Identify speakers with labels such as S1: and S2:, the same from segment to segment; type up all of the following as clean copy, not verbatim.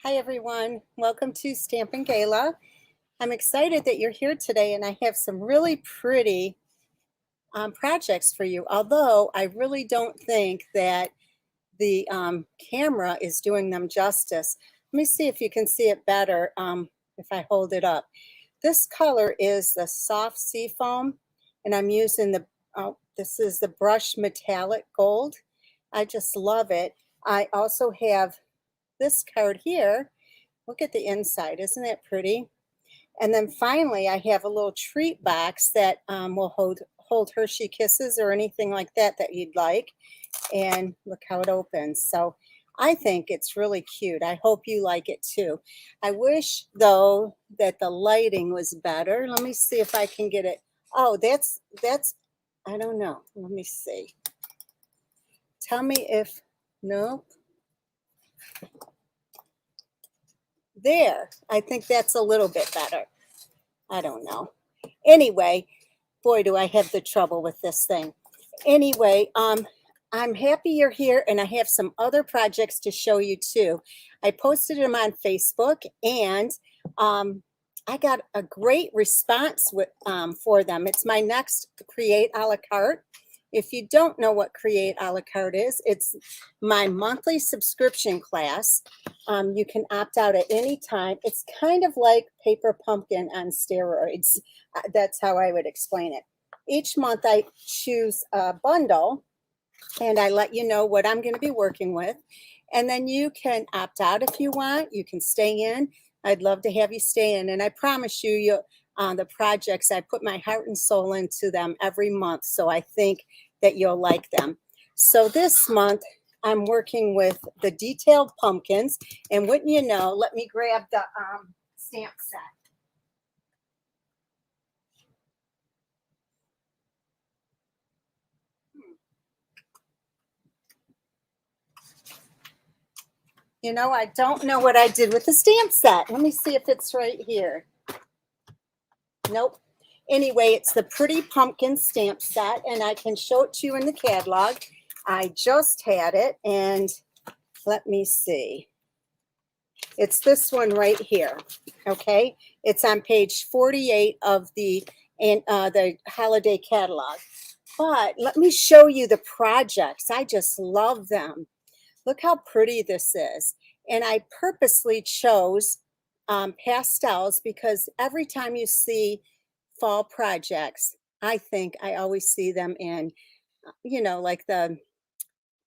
S1: Hi everyone, welcome to Stampin' Gala. I'm excited that you're here today and I have some really pretty projects for you, although I really don't think that the camera is doing them justice. Let me see if you can see it better if I hold it up. This color is the soft sea foam and I'm using this is the brush metallic gold. I just love it. I also have this card here. Look at the inside, isn't that pretty? And then finally, I have a little treat box that will hold Hershey Kisses or anything like that that you'd like. And look how it opens. So I think it's really cute. I hope you like it too. I wish though that the lighting was better. Let me see if I can get it. Oh, that's I don't know. Let me see. Tell me if no. There, I think that's a little bit better. I don't know. Anyway, boy, do I have the trouble with this thing. Anyway, I'm happy you're here and I have some other projects to show you too. I posted them on Facebook and I got a great response for them. It's my next Create a la carte. If you don't know what Create a la carte is, it's my monthly subscription class. You can opt out at any time. It's kind of like Paper Pumpkin on steroids. That's how I would explain it. Each month I choose a bundle and I let you know what I'm going to be working with. And then you can opt out if you want. You can stay in. I'd love to have you stay in. And I promise you, the projects, I put my heart and soul into them every month. So I think that you'll like them. So this month, I'm working with the detailed pumpkins. And wouldn't you know, let me grab the stamp set. You know, I don't know what I did with the stamp set. Let me see if it's right here. Nope. Anyway, it's the Pretty Pumpkin stamp set, and I can show it to you in the catalog. I just had it, and let me see. It's this one right here, okay? It's on page 48 of the holiday catalog. But let me show you the projects. I just love them. Look how pretty this is. And I purposely chose pastels because every time you see fall projects, I think I always see them in, like the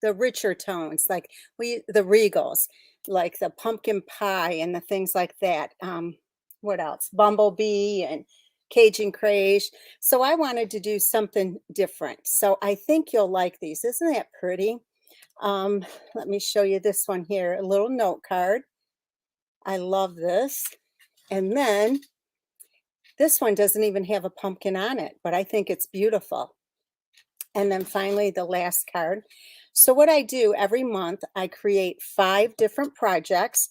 S1: richer tones, like the regals, like the pumpkin pie and the things like that. What else? Bumblebee and Cajun Craze. So I wanted to do something different. So I think you'll like these. Isn't that pretty? Let me show you this one here, a little note card. I love this. And then this one doesn't even have a pumpkin on it, but I think it's beautiful. And then finally, the last card. So what I do every month, I create 5 different projects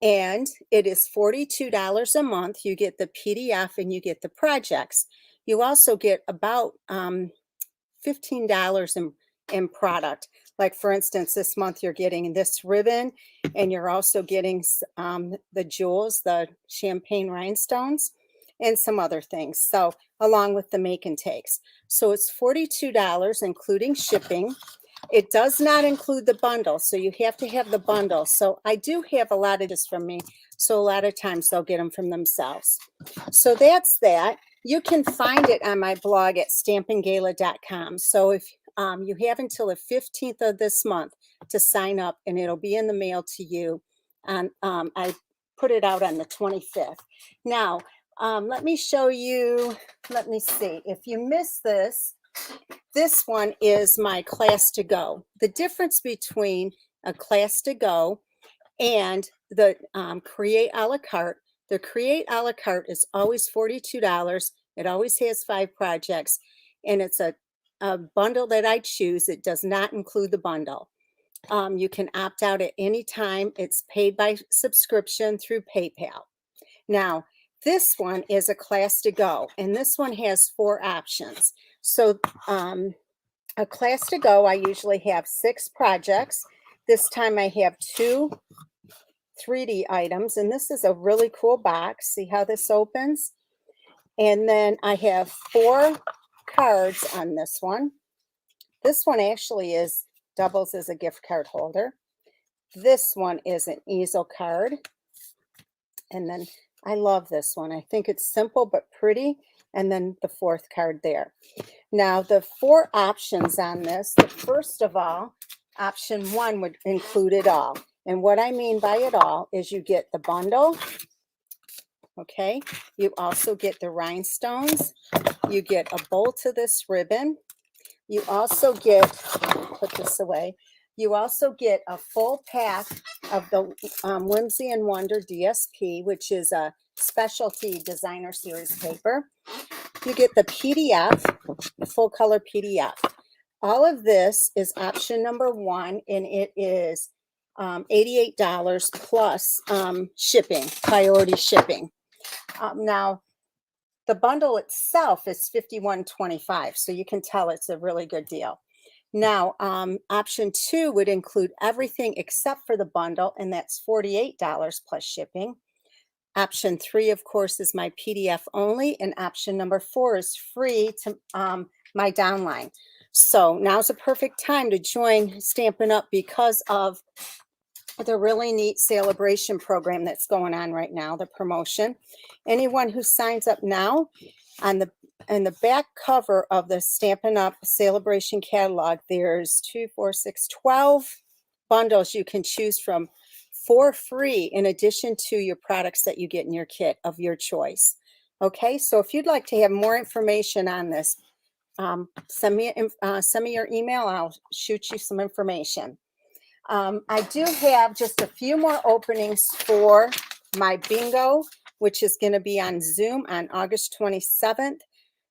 S1: and it is $42 a month. You get the PDF and you get the projects. You also get about $15 in product. Like for instance, this month you're getting this ribbon and you're also getting the jewels, the champagne rhinestones and some other things. So along with the make and takes. So it's $42 including shipping. It does not include the bundle. So you have to have the bundle. So I do have a lot of this from me. So a lot of times they'll get them from themselves. So that's that. You can find it on my blog at stampinggala.com. So if you have until the 15th of this month to sign up and it'll be in the mail to you. I put it out on the 25th. Now, let me show you, let me see. If you missed this, this one is my class to go. The difference between a class to go and the Create a la carte, the Create a la carte is always $42. It always has 5 projects and it's a bundle that I choose. It does not include the bundle. You can opt out at any time. It's paid by subscription through PayPal. Now, this one is a class to go, and this one has 4 options. So a class to go, I usually have 6 projects. This time I have 2 3D items, and this is a really cool box. See how this opens? And then I have 4 cards on this one. This one actually doubles as a gift card holder. This one is an easel card. And then I love this one. I think it's simple but pretty. And then the 4th card there. Now the 4 options on this, first of all, option 1 would include it all. And what I mean by it all is you get the bundle. Okay, you also get the rhinestones. You get a bolt of this ribbon. You also get, put this away, you also get a full pack of the Whimsy and Wonder DSP, which is a specialty designer series paper. You get the PDF, the full color PDF. All of this is option number 1, and it is $88 plus shipping, priority shipping. Now, the bundle itself is $51.25, so you can tell it's a really good deal. Now, option 2 would include everything except for the bundle, and that's $48 plus shipping. Option 3, of course, is my PDF only, and option number 4 is free to my downline. So now's a perfect time to join Stampin' Up! Because of the really neat celebration program that's going on right now, the promotion. Anyone who signs up now, on the back cover of the Stampin' Up! Celebration catalog, there's 12 bundles you can choose from for free, in addition to your products that you get in your kit of your choice. Okay, so if you'd like to have more information on this, send me your email. I'll shoot you some information. I do have just a few more openings for my bingo, which is going to be on Zoom on August 27th.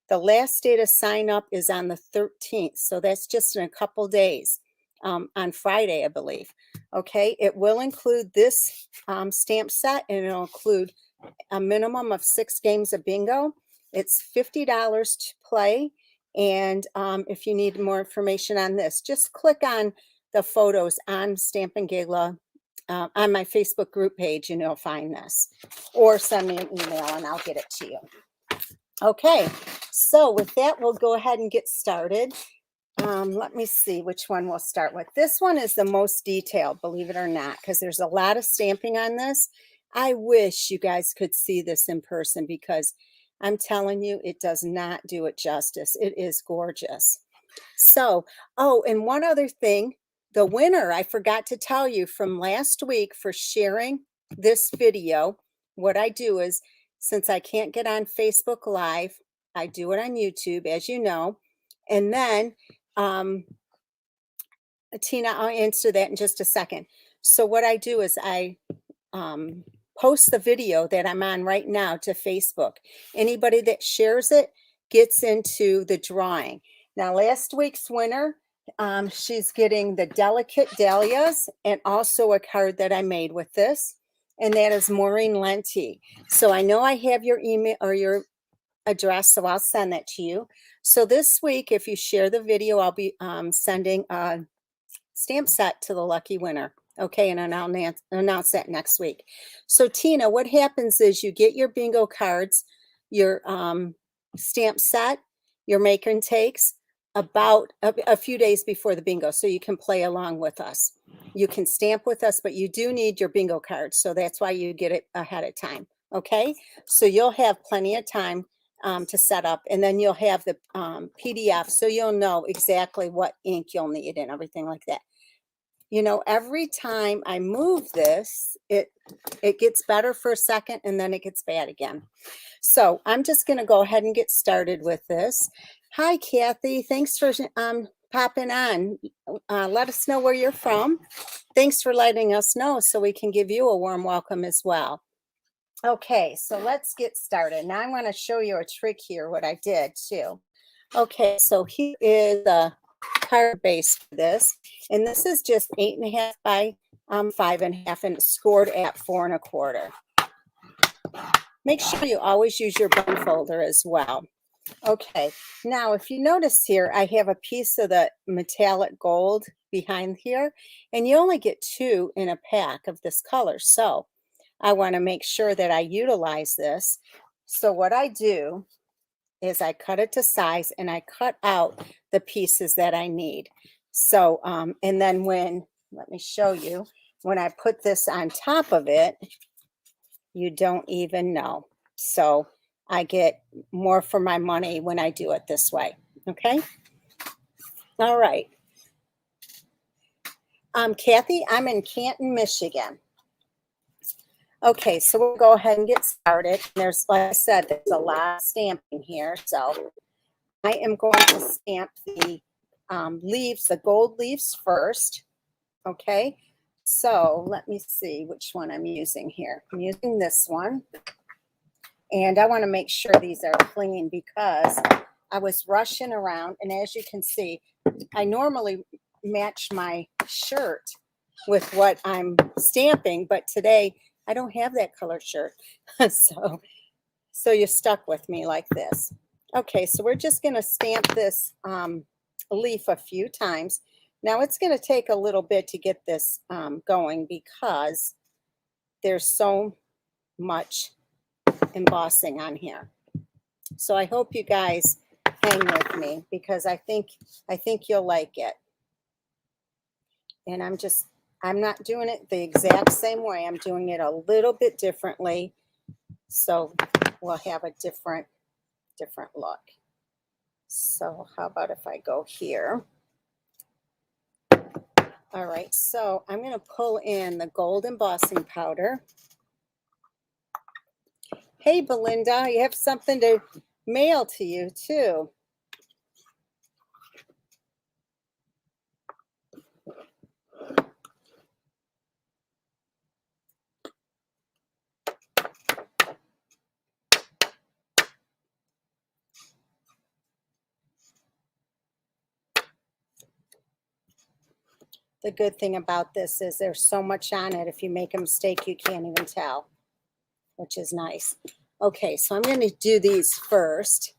S1: The last day to sign up is on the 13th, so that's just in a couple days, on Friday, I believe. Okay, it will include this stamp set, and it'll include a minimum of 6 games of bingo. It's $50 to play, and if you need more information on this, just click on the photos on Stampin' Gala on my Facebook group page, and you'll find this, or send me an email and I'll get it to you. Okay, so with that, we'll go ahead and get started. Let me see which one we'll start with. This one is the most detailed, believe it or not, because there's a lot of stamping on this. I wish you guys could see this in person, because I'm telling you, it does not do it justice. It is gorgeous. So, oh, and one other thing, the winner, I forgot to tell you from last week, for sharing this video, what I do is, since I can't get on Facebook Live, I do it on YouTube, as you know. And then, Tina, I'll answer that in just a second. So what I do is I post the video that I'm on right now to Facebook. Anybody that shares it gets into the drawing. Now, last week's winner, she's getting the Delicate Dahlias and also a card that I made with this, and that is Maureen Lenti. So I know I have your email or your address, so I'll send that to you. So this week, if you share the video, I'll be sending a stamp set to the lucky winner. Okay, and I'll announce that next week. So Tina, what happens is you get your bingo cards, your stamp set, your maker and takes about a few days before the bingo, so you can play along with us. You can stamp with us, but you do need your bingo cards, so that's why you get it ahead of time. Okay, so you'll have plenty of time to set up, and then you'll have the PDF, so you'll know exactly what ink you'll need and everything like that. You know, every time I move this, it gets better for a second, and then it gets bad again. So I'm just going to go ahead and get started with this. Hi, Kathy. Thanks for popping on. Let us know where you're from. Thanks for letting us know so we can give you a warm welcome as well. Okay, so let's get started. Now I'm going to show you a trick here, what I did too. Okay, so here is the card base for this, and this is just 8.5 by 5.5, and it's scored at 4 1/4. Make sure you always use your bone folder as well. Okay, now if you notice here, I have a piece of the metallic gold behind here, and you only get 2 in a pack of this color. So I want to make sure that I utilize this. So what I do is I cut it to size and I cut out the pieces that I need. So, and then let me show you, when I put this on top of it, you don't even know. So I get more for my money when I do it this way. Okay. All right. Kathy, I'm in Canton, Michigan. Okay, so we'll go ahead and get started. There's, like I said, there's a lot of stamping here. So I am going to stamp the leaves, the gold leaves first. Okay, so let me see which one I'm using here. I'm using this one. And I want to make sure these are clean because I was rushing around. And as you can see, I normally match my shirt with what I'm stamping, but today I don't have that color shirt. So you're stuck with me like this. Okay, so we're just going to stamp this leaf a few times. Now it's going to take a little bit to get this going because there's so much embossing on here. So I hope you guys hang with me because I think you'll like it. And I'm not doing it the exact same way. I'm doing it a little bit differently. So we'll have a different look. So how about if I go here? All right, so I'm going to pull in the gold embossing powder. Hey, Belinda, you have something to mail to you too. The good thing about this is there's so much on it. If you make a mistake, you can't even tell, which is nice. Okay, so I'm going to do these first.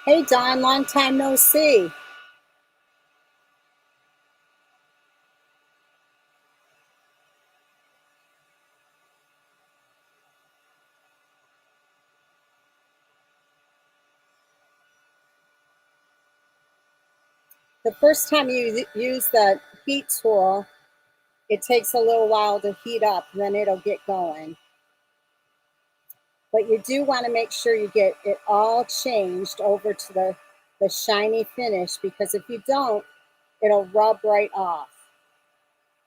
S1: Hey, Don, long time no see. The first time you use the heat tool, it takes a little while to heat up, then it'll get going. But you do want to make sure you get it all changed over to the shiny finish, because if you don't, it'll rub right off.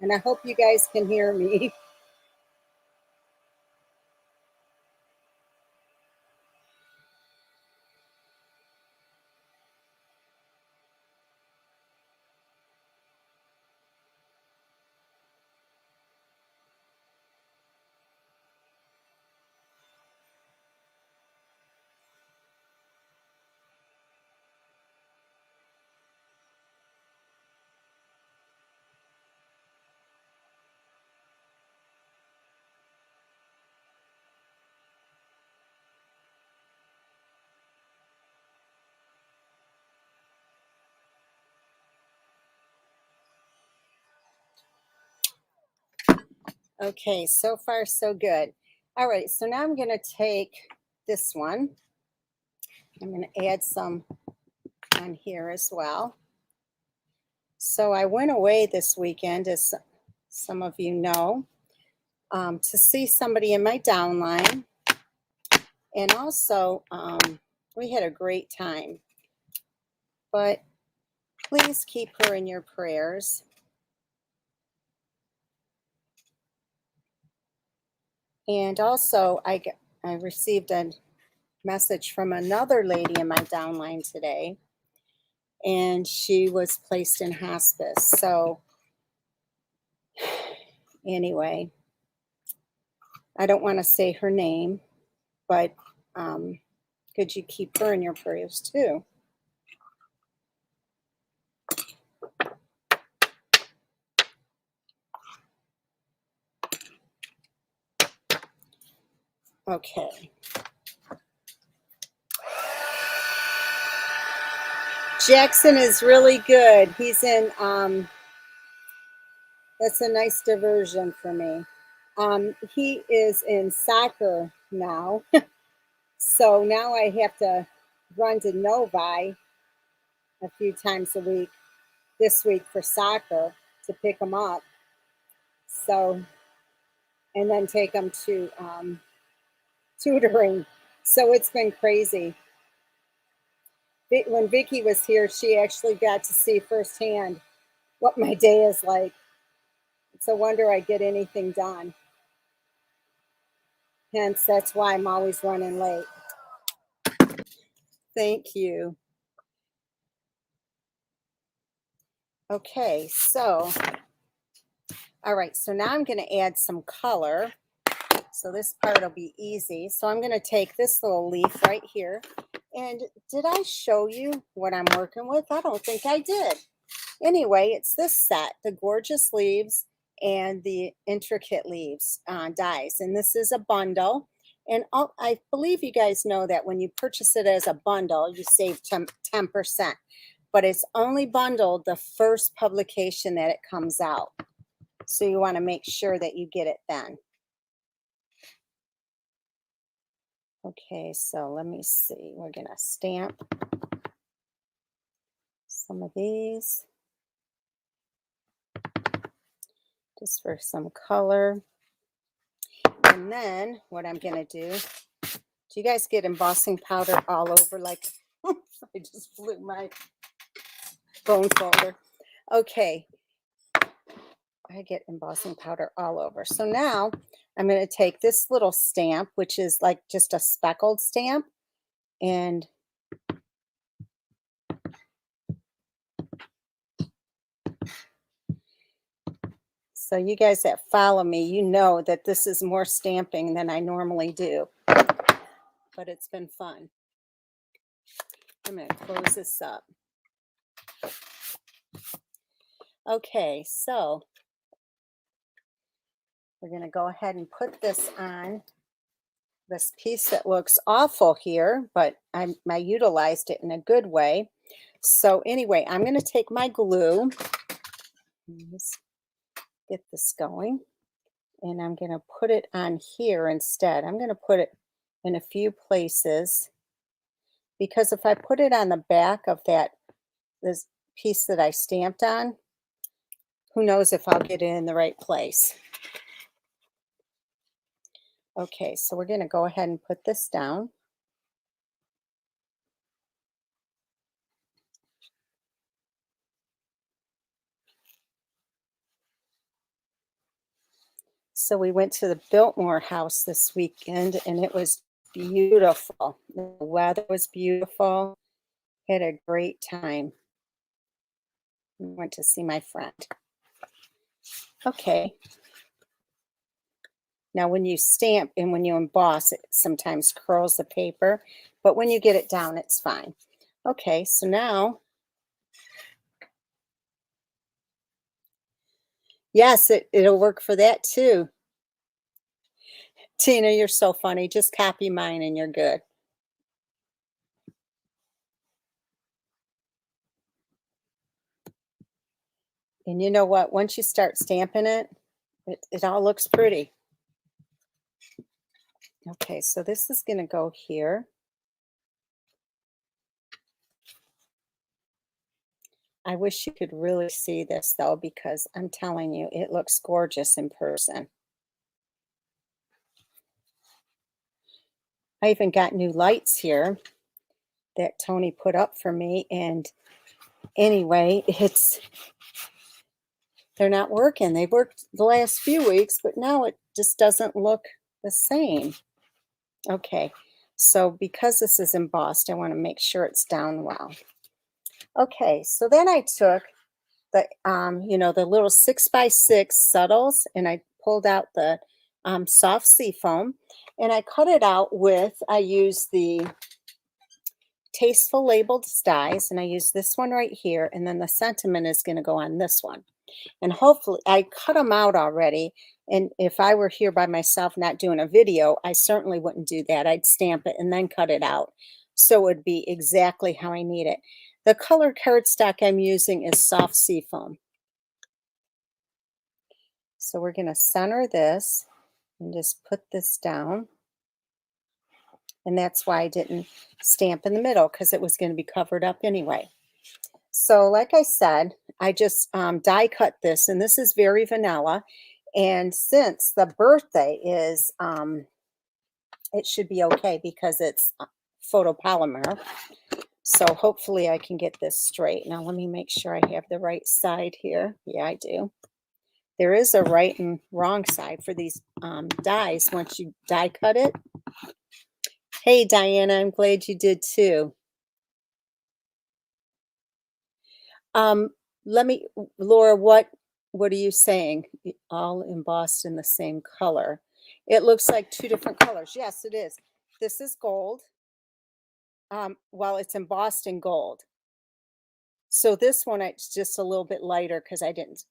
S1: And I hope you guys can hear me. Okay, so far so good. All right, so now I'm going to take this one. I'm going to add some on here as well. So I went away this weekend, as some of you know, to see somebody in my downline. And also, we had a great time. But please keep her in your prayers. And also, I received a message from another lady in my downline today, and she was placed in hospice. So anyway, I don't want to say her name, but could you keep her in your prayers too? Okay. Jackson is really good. He's in, that's a nice diversion for me. He is in soccer now. So now I have to run to Novi a few times a week this week for soccer to pick him up. So, and then take him to tutoring. So it's been crazy. When Vicky was here, she actually got to see firsthand what my day is like. It's a wonder I get anything done. Hence, that's why I'm always running late. Thank you. Okay, so, all right, so now I'm going to add some color. So this part will be easy. So I'm going to take this little leaf right here. And did I show you what I'm working with? I don't think I did. Anyway, it's this set, the gorgeous leaves and the intricate leaves dies. And this is a bundle. And I believe you guys know that when you purchase it as a bundle, you save 10%. But it's only bundled the first publication that it comes out. So you want to make sure that you get it then. Okay, so let me see. We're going to stamp some of these just for some color. And then what I'm going to do you guys get embossing powder all over? Like, I just blew my bone folder. Okay, I get embossing powder all over. So now I'm going to take this little stamp, which is like just a speckled stamp, and so you guys that follow me, you know that this is more stamping than I normally do, but it's been fun. I'm going to close this up. Okay, so we're going to go ahead and put this on this piece that looks awful here, but I utilized it in a good way. So anyway, I'm going to take my glue. Let's get this going. And I'm going to put it on here instead. I'm going to put it in a few places, because if I put it on the back of this piece that I stamped on, who knows if I'll get it in the right place. Okay, so we're going to go ahead and put this down. So we went to the Biltmore house this weekend, and it was beautiful. The weather was beautiful. Had a great time. Went to see my friend. Okay. Now, when you stamp and when you emboss, it sometimes curls the paper, but when you get it down, it's fine. Okay, so now, yes, it'll work for that too. Tina, you're so funny. Just copy mine and you're good. And you know what? Once you start stamping it, it all looks pretty. Okay, so this is going to go here. I wish you could really see this though, because I'm telling you, it looks gorgeous in person. I even got new lights here that Tony put up for me. And anyway, they're not working. They've worked the last few weeks, but now it just doesn't look the same. Okay, so because this is embossed, I want to make sure it's down well. Okay, so then I took the, the little 6x6 subtles, and I pulled out the soft sea foam, and I cut it out with, I used the tasteful labeled dies, and I use this one right here, and then the sentiment is going to go on this one. And hopefully, I cut them out already, and if I were here by myself not doing a video, I certainly wouldn't do that. I'd stamp it and then cut it out, so it would be exactly how I need it. The color cardstock I'm using is soft seafoam. So we're going to center this and just put this down. And that's why I didn't stamp in the middle, because it was going to be covered up anyway. So like I said, I just die cut this, and this is very vanilla. And since the birthday is, it should be okay because it's photopolymer. So hopefully I can get this straight. Now let me make sure I have the right side here. Yeah, I do. There is a right and wrong side for these dies once you die cut it. Hey, Diana, I'm glad you did too. Laura, what are you saying? All embossed in the same color. It looks like two different colors. Yes, it is. This is gold. Well, it's embossed in gold. So this one, it's just a little bit lighter because I didn't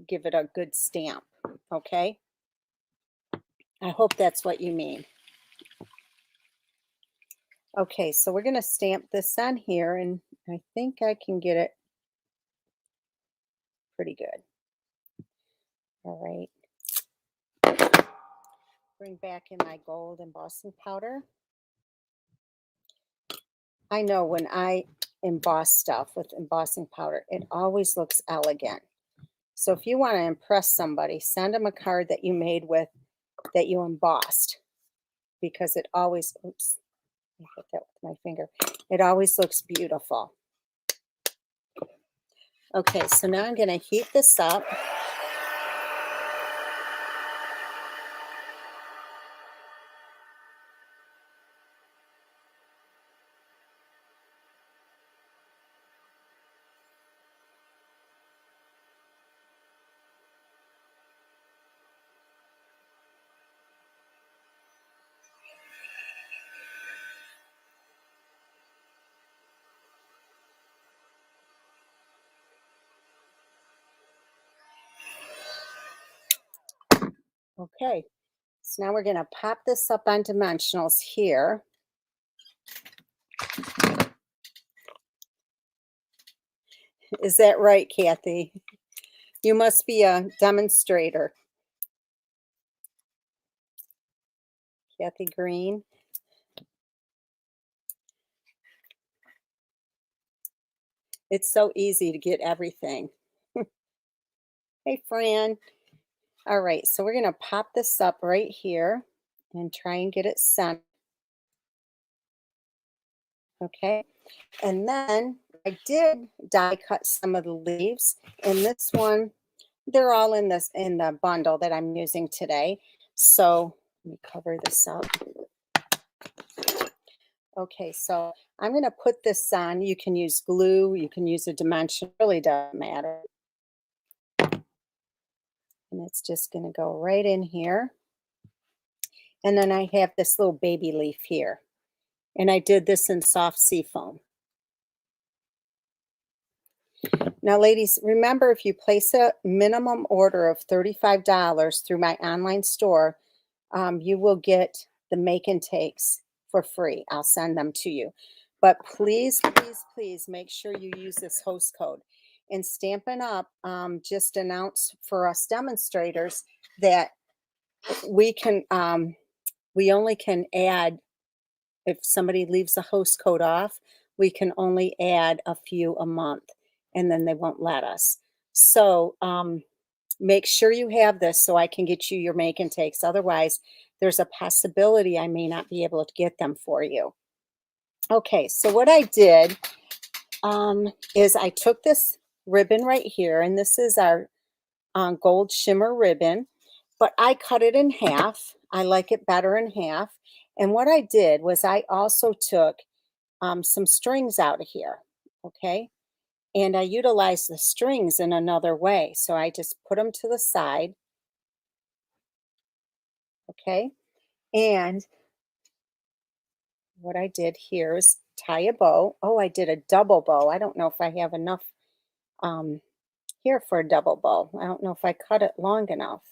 S1: give it a good stamp. Okay. I hope that's what you mean. Okay, so we're going to stamp this on here, and I think I can get it pretty good. All right. Bring back in my gold embossing powder. I know when I emboss stuff with embossing powder, it always looks elegant. So if you want to impress somebody, send them a card that you made with, that you embossed, because it always, oops, I hit that with my finger. It always looks beautiful. Okay, so now I'm going to heat this up. Okay, so now we're going to pop this up on dimensionals here. Is that right, Kathy? You must be a demonstrator. Kathy Green. It's so easy to get everything. Hey, Fran. All right, so we're going to pop this up right here and try and get it centered. Okay, and then I did die cut some of the leaves. And this one, they're all in the bundle that I'm using today. So let me cover this up. Okay, so I'm going to put this on. You can use glue, you can use a dimension, it really doesn't matter. And it's just going to go right in here. And then I have this little baby leaf here. And I did this in soft seafoam. Now, ladies, remember, if you place a minimum order of $35 through my online store, you will get the make and takes for free. I'll send them to you. But please, please, please make sure you use this host code. And Stampin' Up! Just announced for us demonstrators that we can, we only can add, if somebody leaves the host code off, we can only add a few a month, and then they won't let us. So make sure you have this so I can get you your make and takes. Otherwise, there's a possibility I may not be able to get them for you. Okay, so what I did is I took this ribbon right here, and this is our gold shimmer ribbon, but I cut it in half. I like it better in half. And what I did was I also took some strings out of here, okay? And I utilized the strings in another way. So I just put them to the side, okay? And what I did here is tie a bow. Oh, I did a double bow. I don't know if I have enough here for a double bow. I don't know if I cut it long enough.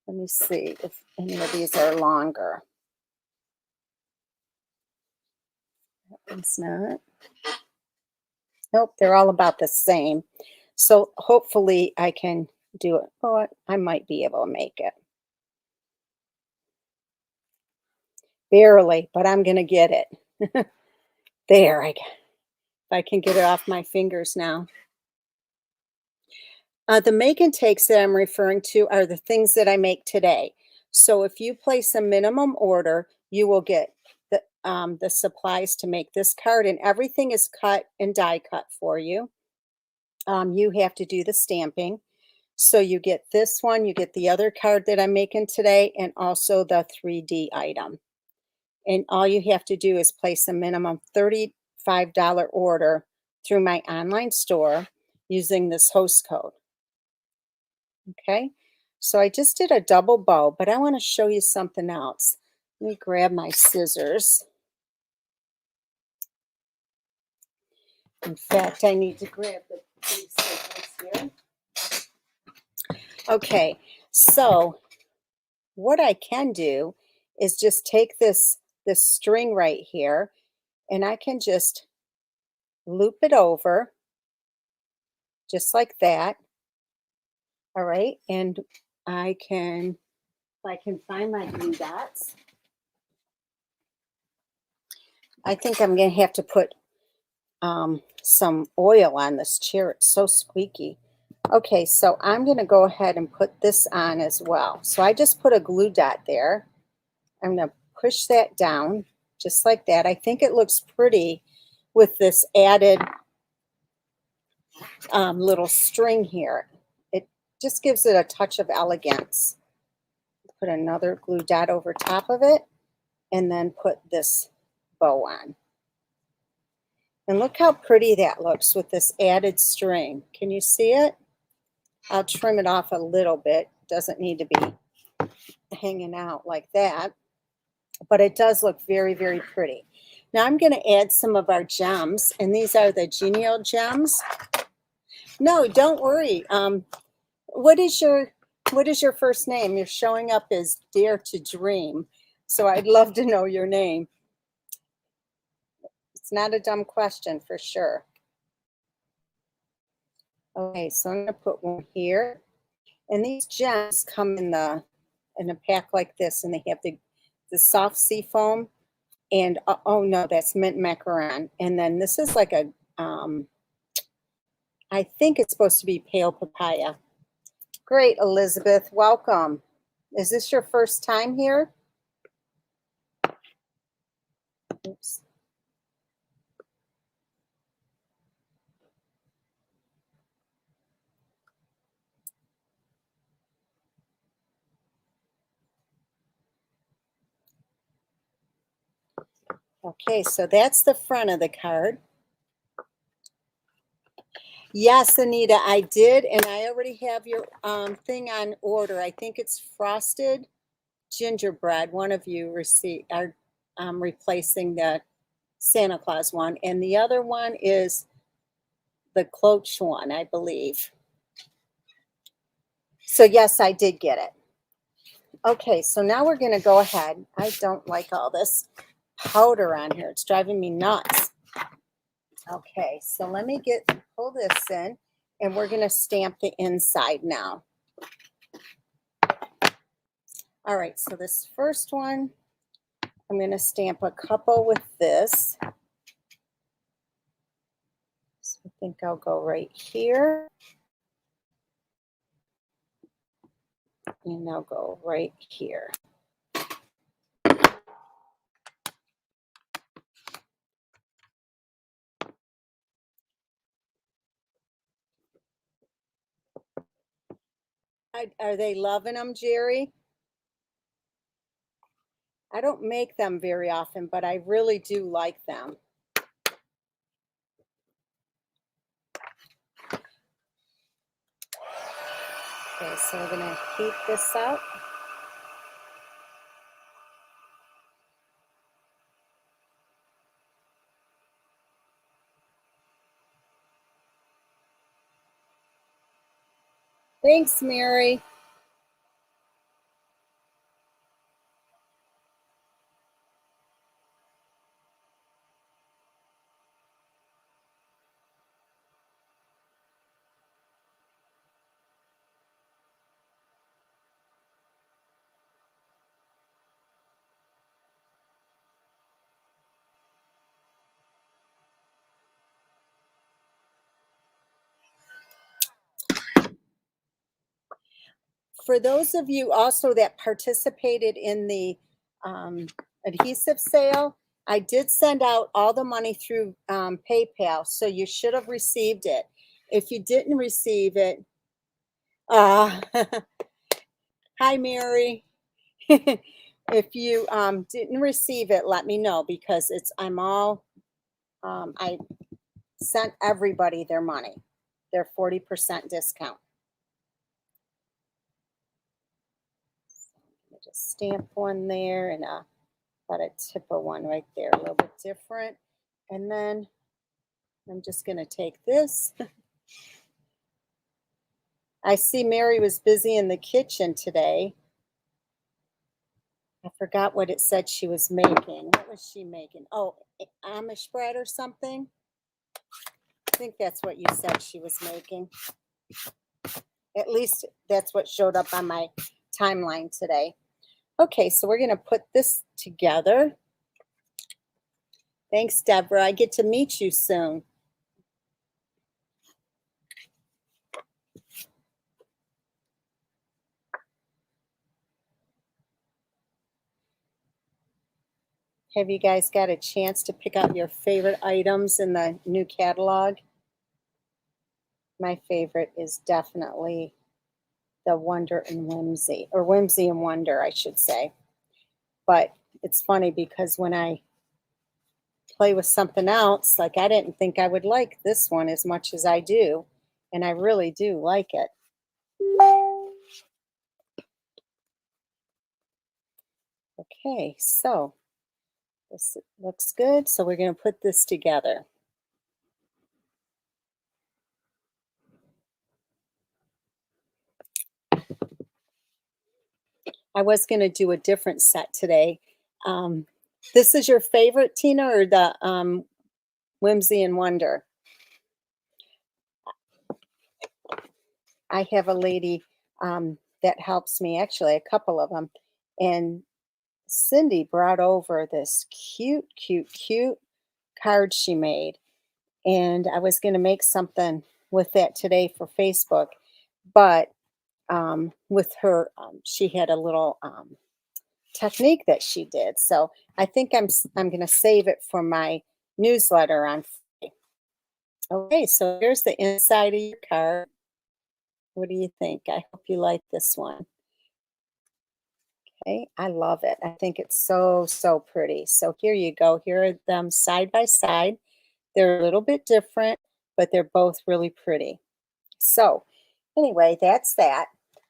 S1: Let me see if any of these are longer. That one's not. Nope, they're all about the same. So hopefully I can do it. Oh, I might be able to make it. Barely, but I'm going to get it. There, if I can get it off my fingers now. The make and takes that I'm referring to are the things that I make today. So if you place a minimum order, you will get the supplies to make this card, and everything is cut and die cut for you. You have to do the stamping. So you get this one, you get the other card that I'm making today, and also the 3D item. And all you have to do is place a minimum $35 order through my online store using this host code. Okay, so I just did a double bow, but I want to show you something else. Let me grab my scissors. In fact, I need to grab the big scissors here. Okay, so what I can do is just take this string right here, and I can just loop it over just like that. All right, and I can, if I can find my glue dots, I think I'm going to have to put some oil on this chair. It's so squeaky. Okay, so I'm going to go ahead and put this on as well. So I just put a glue dot there. I'm going to push that down just like that. I think it looks pretty with this added little string here. It just gives it a touch of elegance. Put another glue dot over top of it and then put this bow on. And look how pretty that looks with this added string. Can you see it? I'll trim it off a little bit. Doesn't need to be hanging out like that, but it does look very, very pretty. Now I'm going to add some of our gems, and these are the Genio gems. No, don't worry. What is your first name? You're showing up as Dare to Dream, so I'd love to know your name. It's not a dumb question for sure. Okay, so I'm going to put one here. And these gems come in a pack like this, and they have the soft sea foam. And oh no, that's mint macaron. And then this is like a, I think it's supposed to be pale papaya. Great, Elizabeth, welcome. Is this your first time here? Oops. Okay, so that's the front of the card. Yes, Anita, I did, and I already have your thing on order. I think it's frosted gingerbread. One of you are replacing the Santa Claus one, and the other one is the Cloche one, I believe. So yes, I did get it. Okay, so now we're going to go ahead. I don't like all this powder on here. It's driving me nuts. Okay, so let me pull this in, and we're going to stamp the inside now. All right, so this first one, I'm going to stamp a couple with this. So I think I'll go right here. And I'll go right here. Are they loving them, Jerry? I don't make them very often, but I really do like them. Okay, so we're going to heat this up. Thanks, Mary. For those of you also that participated in the um, adhesive sale, I did send out all the money through PayPal, so you should have received it. If you didn't receive it, uh, hi, Mary. If you didn't receive it, let me know because I sent everybody their money, their 40% discount. Just stamp one there and about a tip of one right there, a little bit different. And then I'm just going to take this. I see Mary was busy in the kitchen today. I forgot what it said she was making. What was she making? Oh, Amish bread or something? I think that's what you said she was making. At least that's what showed up on my timeline today. Okay, so we're going to put this together. Thanks, Deborah. I get to meet you soon. Have you guys got a chance to pick out your favorite items in the new catalog? My favorite is definitely the Wonder and Whimsy, or Whimsy and Wonder, I should say. But it's funny because when I play with something else, like I didn't think I would like this one as much as I do, and I really do like it. Okay, so this looks good. So we're going to put this together. I was going to do a different set today. This is your favorite, Tina, or the Whimsy and Wonder? I have a lady that helps me, actually, a couple of them. And Cindy brought over this cute, cute, cute card she made. And I was going to make something with that today for Facebook. But with her, she had a little technique that she did. So I think I'm going to save it for my newsletter on Friday. Okay, so here's the inside of your card. What do you think? I hope you like this one. Okay, I love it. I think it's so, so pretty. So here you go. Here are them side by side. They're a little bit different, but they're both really pretty. So anyway, that's that.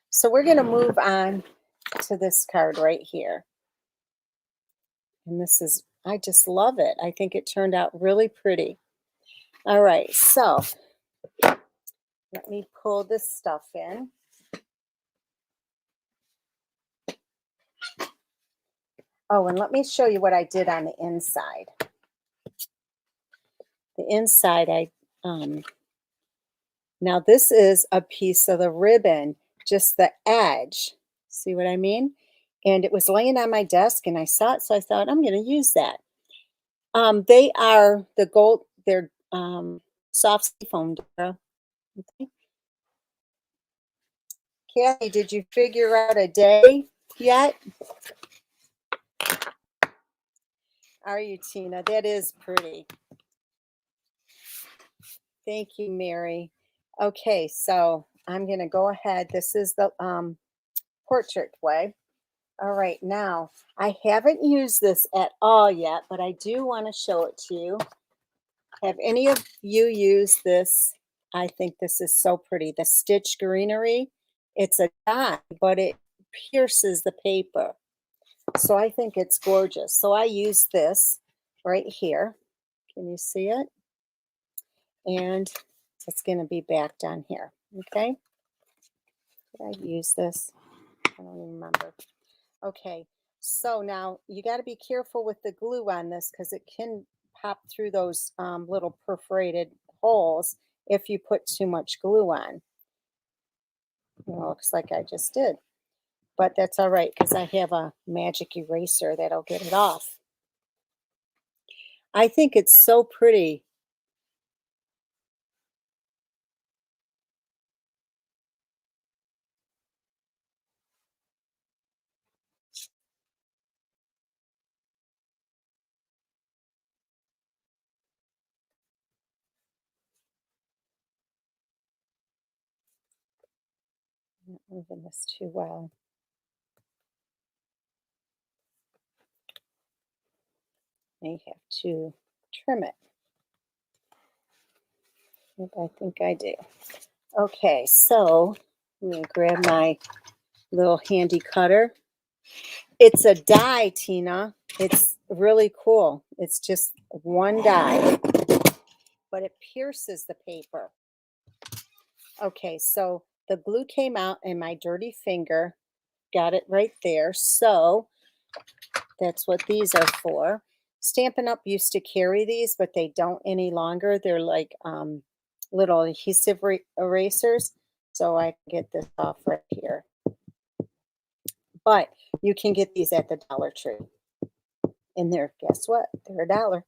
S1: So we're going to move on to this card right here. And this is, I just love it. I think it turned out really pretty. All right, so let me pull this stuff in. Oh, and let me show you what I did on the inside. The inside, now this is a piece of the ribbon, just the edge. See what I mean? And it was laying on my desk and I saw it, so I thought I'm going to use that. They are the gold, they're soft foam. Okay. Kathy, did you figure out a day yet? Are you, Tina? That is pretty. Thank you, Mary. Okay, so I'm going to go ahead. This is the portrait way. All right, now I haven't used this at all yet, but I do want to show it to you. Have any of you used this? I think this is so pretty. The Stitch Greenery. It's a dye, but it pierces the paper. So I think it's gorgeous. So I use this right here. Can you see it? And it's going to be backed on here. Okay. Did I use this? I don't even remember. Okay, so now you got to be careful with the glue on this because it can pop through those little perforated holes if you put too much glue on. Looks like I just did. But that's all right because I have a magic eraser that'll get it off. I think it's so pretty. I'm not moving this too well. May have to trim it. I think I do. Okay, so I'm going to grab my little handy cutter. It's a die, Tina. It's really cool. It's just one die, but it pierces the paper. Okay, so the glue came out and my dirty finger got it right there. So that's what these are for. Stampin' Up! Used to carry these, but they don't any longer. They're like little adhesive erasers. So I can get this off right here. But you can get these at the Dollar Tree. And they're, guess what? They're $1.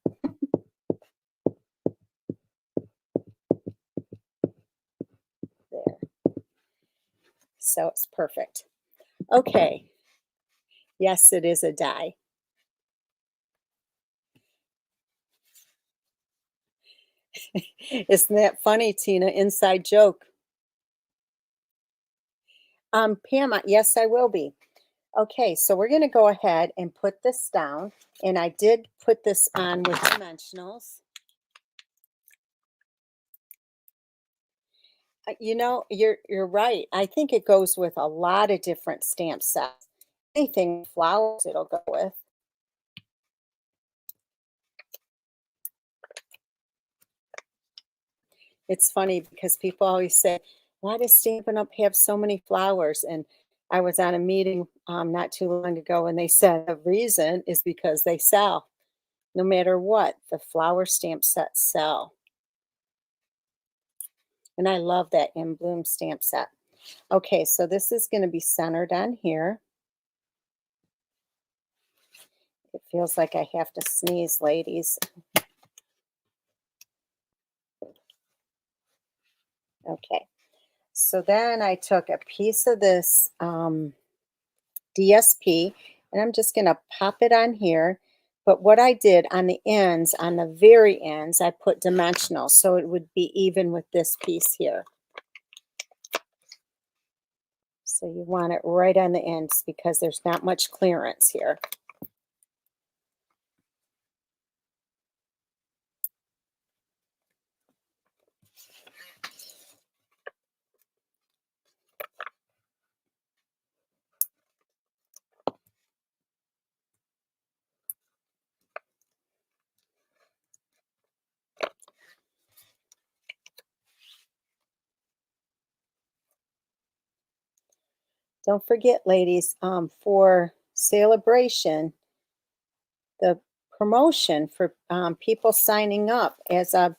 S1: There. So it's perfect. Okay. Yes, it is a die. Isn't that funny, Tina? Inside joke. Pam, yes, I will be. Okay, so we're going to go ahead and put this down. And I did put this on with dimensionals. You know, you're right. I think it goes with a lot of different stamp sets. Anything with flowers it'll go with. It's funny because people always say, why does Stampin' Up! Have so many flowers? And I was on a meeting not too long ago, and they said the reason is because they sell. No matter what, the flower stamp sets sell. And I love that In Bloom stamp set. Okay, so this is going to be centered on here. It feels like I have to sneeze, ladies. Okay, so then I took a piece of this DSP, and I'm just going to pop it on here. But what I did on the ends, on the very ends, I put dimensional so it would be even with this piece here. So you want it right on the ends because there's not much clearance here. Don't forget, ladies, for celebration, the promotion for people signing up as a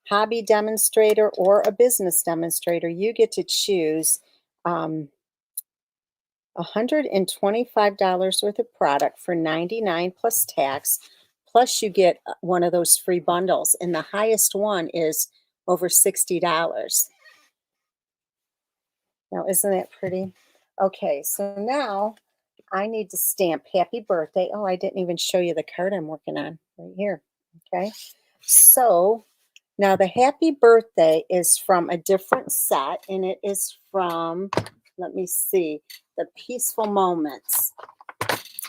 S1: hobby demonstrator or a business demonstrator, you get to choose $125 worth of product for $99 plus tax. Plus, you get one of those free bundles, and the highest one is over $60. Now, isn't that pretty? Okay, so now I need to stamp happy birthday. Oh, I didn't even show you the card I'm working on right here. Okay, so now the happy birthday is from a different set, and it is from, let me see, the Peaceful Moments.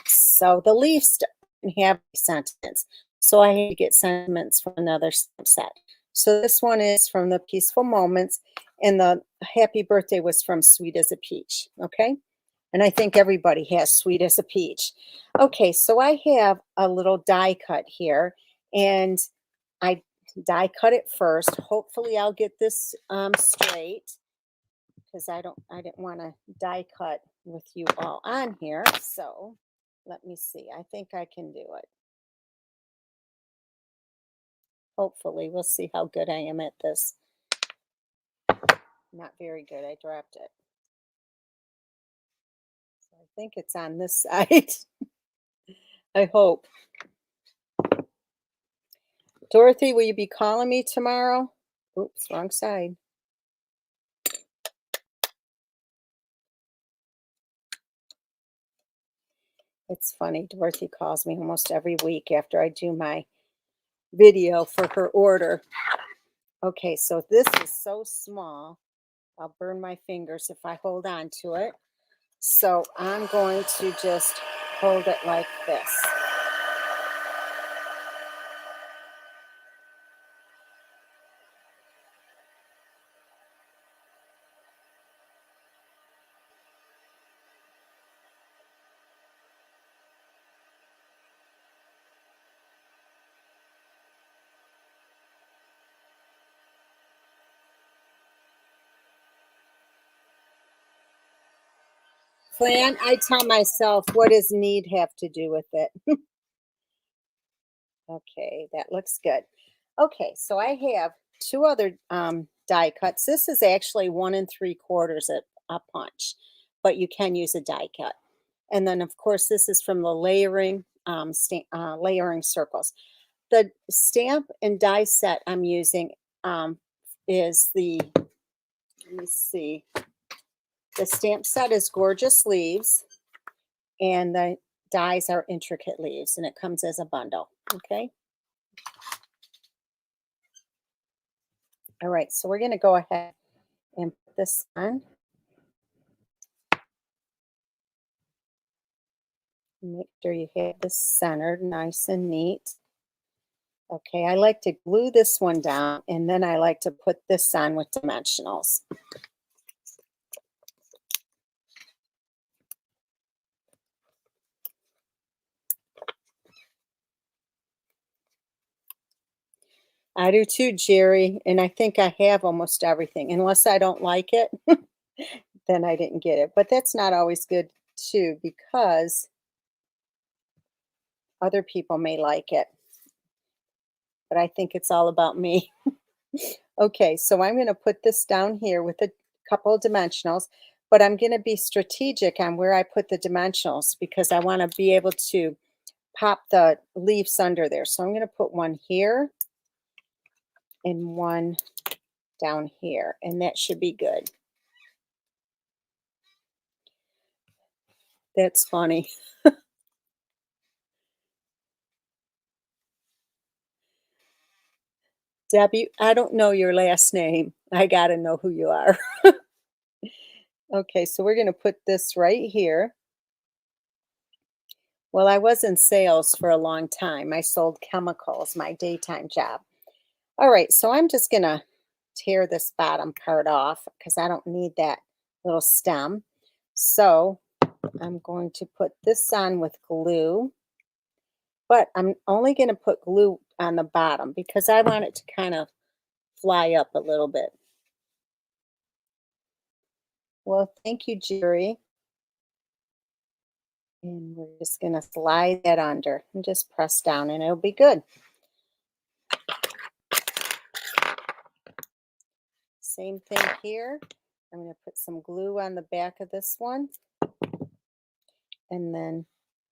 S1: So the leaves didn't have sentiments, so I had to get sentiments from another stamp set. So this one is from the Peaceful Moments, and the happy birthday was from Sweet as a Peach. Okay, and I think everybody has Sweet as a Peach. Okay, so I have a little die cut here, and I die cut it first. Hopefully I'll get this straight because I didn't want to die cut with you all on here. So let me see. I think I can do it. Hopefully, we'll see how good I am at this. Not very good. I dropped it. So I think it's on this side. I hope. Dorothy, will you be calling me tomorrow? Oops, wrong side. It's funny. Dorothy calls me almost every week after I do my video for her order. Okay, so this is so small. I'll burn my fingers if I hold on to it. So I'm going to just hold it like this. Plan, I tell myself, what does need have to do with it? Okay, that looks good. Okay, so I have two other die cuts. This is actually 1 3/4 a punch, but you can use a die cut. And then, of course, this is from the layering circles. The stamp and die set I'm using is let me see, the stamp set is Gorgeous Leaves, and the dies are Intricate Leaves, and it comes as a bundle. Okay. All right, so we're going to go ahead and put this on. Make sure you have this centered nice and neat. Okay, I like to glue this one down, and then I like to put this on with dimensionals. I do too, Jerry, and I think I have almost everything. Unless I don't like it, then I didn't get it. But that's not always good too, because other people may like it. But I think it's all about me. Okay, so I'm going to put this down here with a couple of dimensionals, but I'm going to be strategic on where I put the dimensionals because I want to be able to pop the leaves under there. So I'm going to put one here and one down here, and that should be good. That's funny. Debbie, I don't know your last name. I got to know who you are. Okay, so we're going to put this right here. Well, I was in sales for a long time. I sold chemicals, my daytime job. All right, so I'm just going to tear this bottom part off because I don't need that little stem. So I'm going to put this on with glue, but I'm only going to put glue on the bottom because I want it to kind of fly up a little bit. Well, thank you, Jerry. And we're just going to slide that under and just press down and it'll be good. Same thing here. I'm going to put some glue on the back of this one and then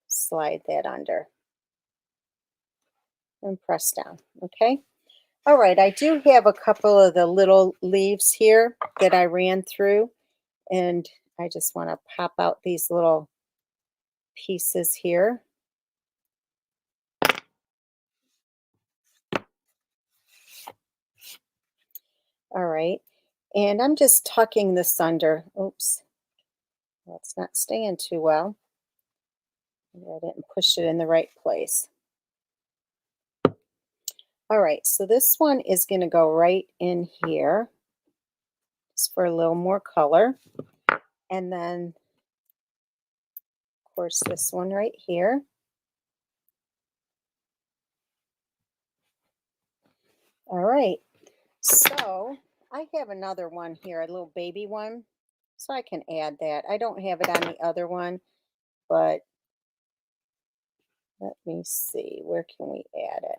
S1: slide that under and press down. Okay. All right. I do have a couple of the little leaves here that I ran through, and I just want to pop out these little pieces here. All right. And I'm just tucking this under. Oops. That's not staying too well. I didn't push it in the right place. All right, so this one is going to go right in here just for a little more color. And then, of course, this one right here. All right, so I have another one here, a little baby one. So I can add that. I don't have it on the other one, but let me see. Where can we add it?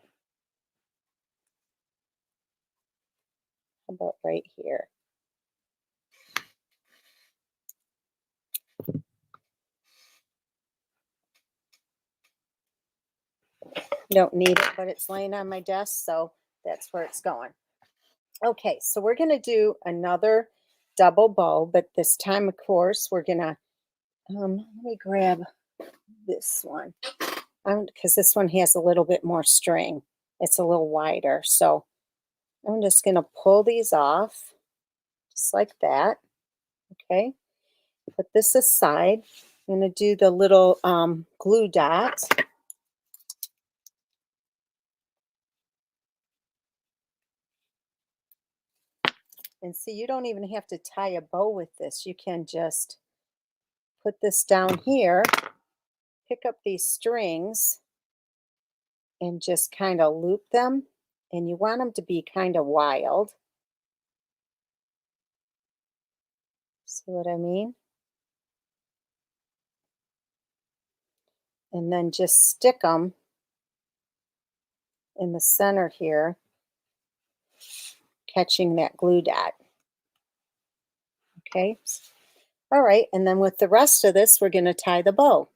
S1: How about right here? Don't need it, but it's laying on my desk, so that's where it's going. Okay, so we're going to do another double bow, but this time, of course, we're going to, let me grab this one, because this one has a little bit more string. It's a little wider, so I'm just going to pull these off, just like that. Okay, put this aside. I'm going to do the little glue dot. And see, you don't even have to tie a bow with this. You can just put this down here, pick up these strings, and just kind of loop them. And you want them to be kind of wild. See what I mean? And then just stick them in the center here, catching that glue dot. Okay. All right. And then with the rest of this, we're going to tie the bow.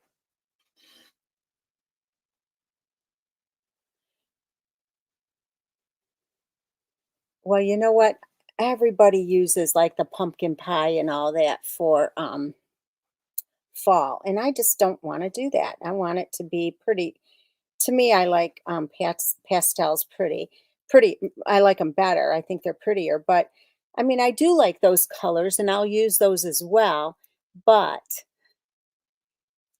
S1: Well, you know what? Everybody uses like the pumpkin pie and all that for fall. And I just don't want to do that. I want it to be pretty. To me, I like pastels pretty. I like them better. I think they're prettier. But I mean, I do like those colors, and I'll use those as well. But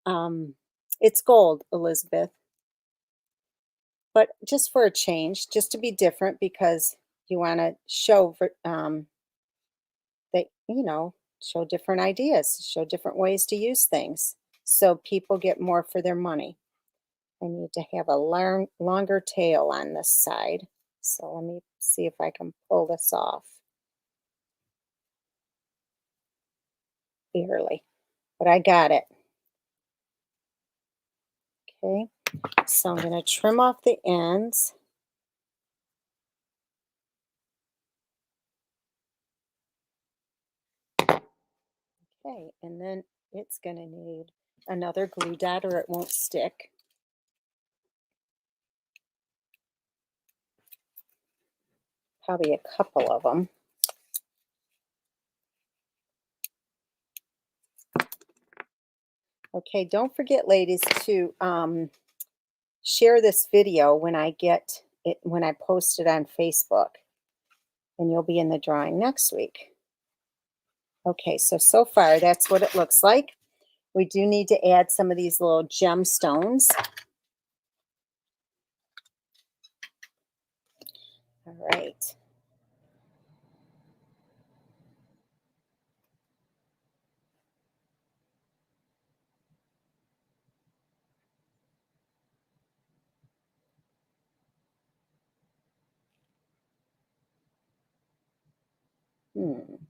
S1: um, it's gold, Elizabeth. But just for a change, just to be different, because you want to show that show different ideas, show different ways to use things, so people get more for their money. I need to have a longer tail on this side. So let me see if I can pull this off. Barely, but I got it. Okay, so I'm going to trim off the ends. Okay, and then it's going to need another glue dot or it won't stick. Probably a couple of them. Okay, don't forget, ladies, to share this video when I post it on Facebook, and you'll be in the drawing next week. Okay, so far that's what it looks like. We do need to add some of these little gemstones. All right.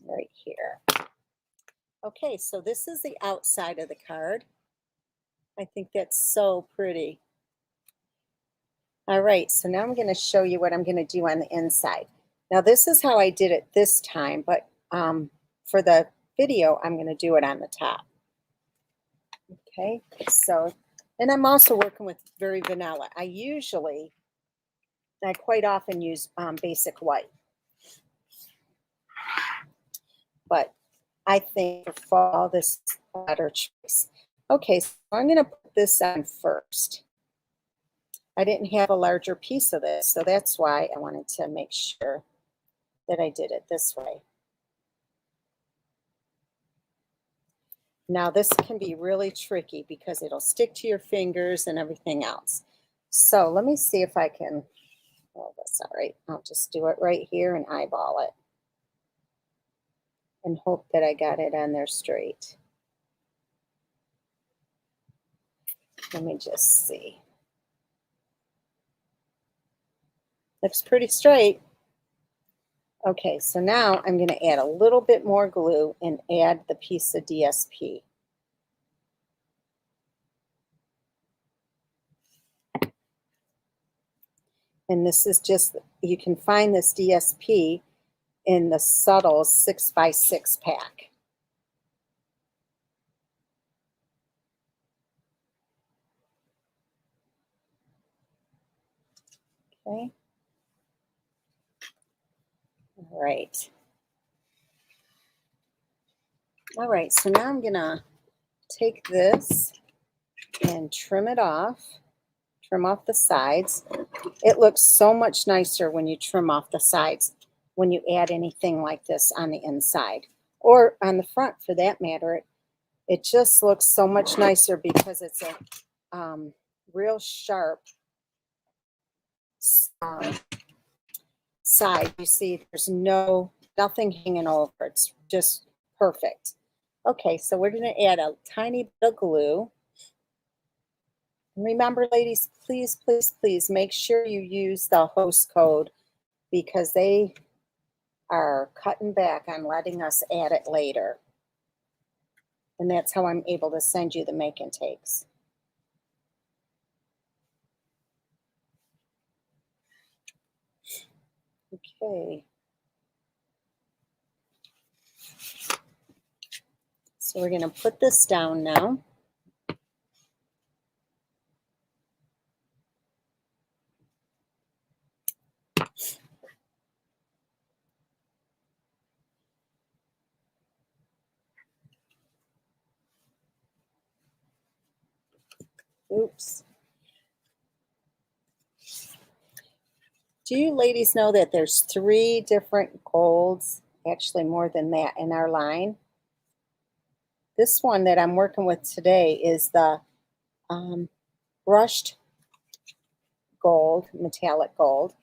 S1: Right here. Okay, so this is the outside of the card. I think that's so pretty. All right, so now I'm going to show you what I'm going to do on the inside. Now this is how I did it this time, but for the video, I'm going to do it on the top. Okay, so, and I'm also working with very vanilla. I quite often use basic white, but I think for fall, this is a better choice. Okay, so I'm going to put this on first. I didn't have a larger piece of this, so that's why I wanted to make sure that I did it this way. Now this can be really tricky because it'll stick to your fingers and everything else. So let me see if I can, oh, that's all right. I'll just do it right here and eyeball it and hope that I got it on there straight. Let me just see. Looks pretty straight. Okay, so now I'm going to add a little bit more glue and add the piece of DSP. And this is just, you can find this DSP in the Subtle 6x6 pack. Okay. All right. All right, so now I'm going to take this and trim it off. Trim off the sides. It looks so much nicer when you trim off the sides when you add anything like this on the inside or on the front for that matter. It just looks so much nicer because it's a real sharp side. You see there's nothing hanging over. It's just perfect. Okay, so we're going to add a tiny bit of glue. Remember, ladies, please, please, please make sure you use the host code because they are cutting back on letting us add it later. And that's how I'm able to send you the make and takes. Okay. So we're going to put this down now. Oops. Do you ladies know that there's 3 different golds, actually more than that, in our line? This one that I'm working with today is the brushed gold, metallic gold.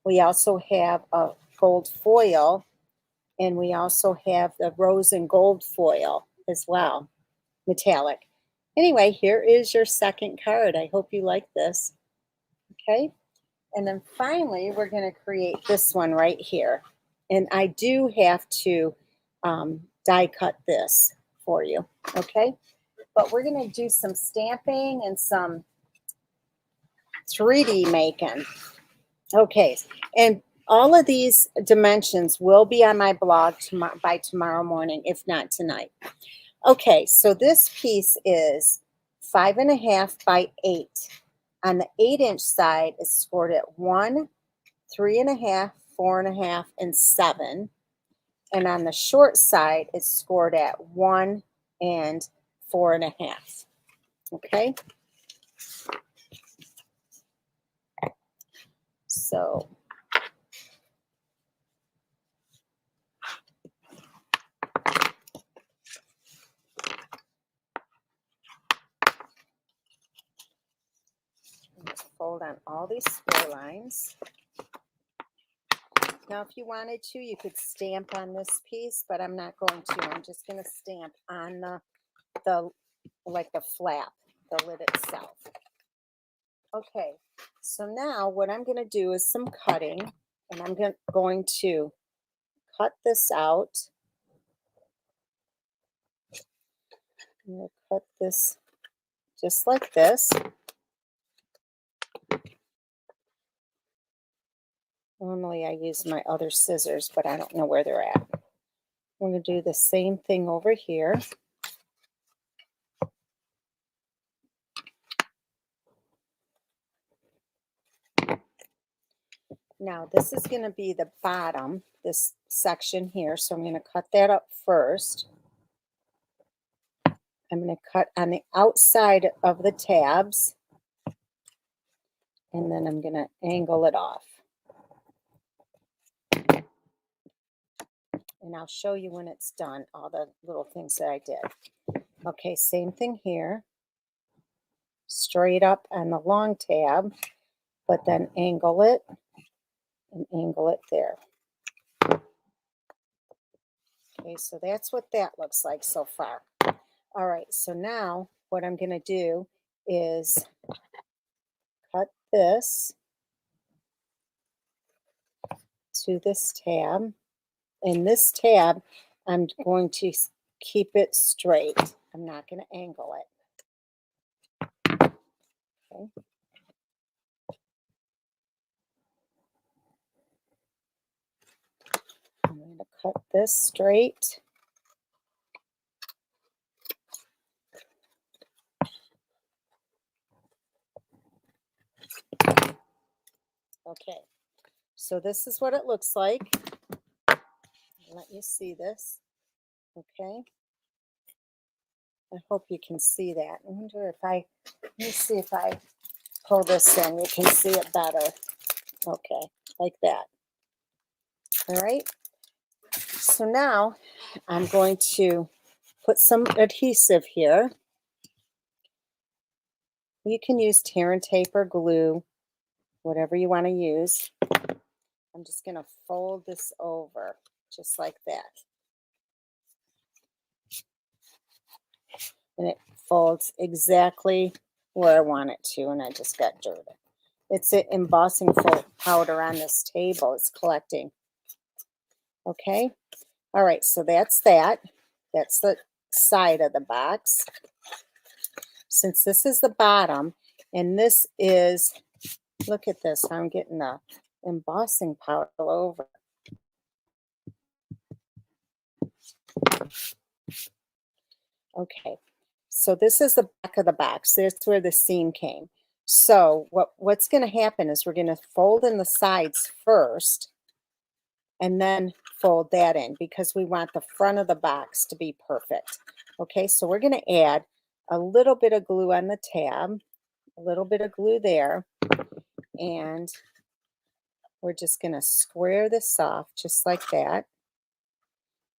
S1: We also have a gold foil, and we also have the rose and gold foil as well, metallic. Anyway, here is your second card. I hope you like this. Okay. And then finally, we're going to create this one right here. And I do have to die cut this for you. Okay. But we're going to do some stamping and some 3D making. Okay. And all of these dimensions will be on my blog by tomorrow morning, if not tonight. Okay, so this piece is 5.5 by 8. On the 8-inch side, it's scored at 1, 3.5, 4.5, and 7. And on the short side, it's scored at 1 and 4.5. Okay. So fold on all these square lines. Now, if you wanted to, you could stamp on this piece, but I'm not going to. I'm just going to stamp on the like the flap, the lid itself. Okay, so now what I'm going to do is some cutting, and I'm going to cut this out. I'm going to cut this just like this. Normally I use my other scissors, but I don't know where they're at. I'm going to do the same thing over here. Now this is going to be the bottom, this section here. So I'm going to cut that up first. I'm going to cut on the outside of the tabs, and then I'm going to angle it off. And I'll show you when it's done, all the little things that I did. Okay, same thing here. Straight up on the long tab, but then angle it and angle it there. Okay, so that's what that looks like so far. All right, so now what I'm going to do is cut this to this tab. in this tab, I'm going to keep it straight. I'm not going to angle it. Okay. I'm going to cut this straight. Okay, so this is what it looks like. Let you see this. Okay. I hope you can see that. I wonder if let me see if I pull this in, you can see it better. Okay, like that. All right. So now I'm going to put some adhesive here. You can use tear and tape or glue, whatever you want to use. I'm just going to fold this over just like that. And it folds exactly where I want it to, and I just got dirt. It's an embossing powder on this table. It's collecting. Okay. All right. So that's that. That's the side of the box. Since this is the bottom, and this is, look at this. I'm getting the embossing powder all over. Okay. So this is the back of the box. That's where the seam came. So what's going to happen is we're going to fold in the sides first and then fold that in because we want the front of the box to be perfect. Okay, so we're going to add a little bit of glue on the tab, a little bit of glue there, and we're just going to square this off just like that.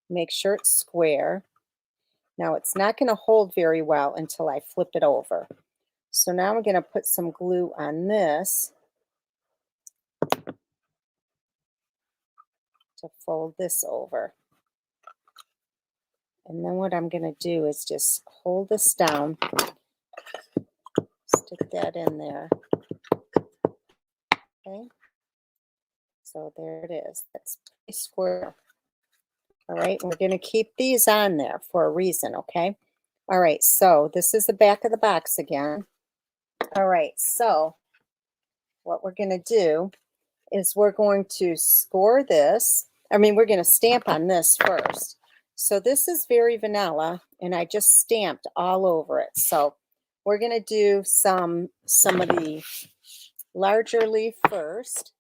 S1: Make sure it's square. Now it's not going to hold very well until I flip it over. So now we're going to put some glue on this to fold this over. And then what I'm going to do is just hold this down, stick that in there. Okay, so there it is. That's pretty square. All right, we're going to keep these on there for a reason, okay? All right, so this is the back of the box again. All right, so what we're going to do is we're going to score this. We're going to stamp on this first. So this is very vanilla, and I just stamped all over it. So we're going to do some of the larger leaf first.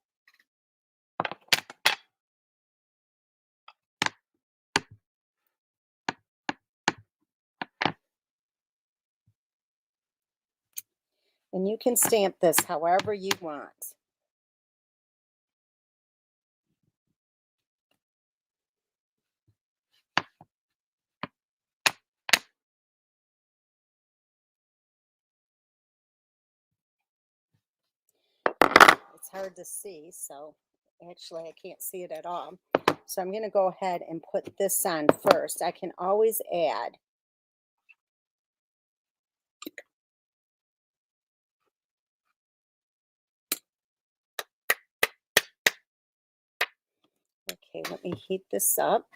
S1: And you can stamp this however you want. It's hard to see, so actually I can't see it at all. So I'm going to go ahead and put this on first. I can always add. Okay, let me heat this up.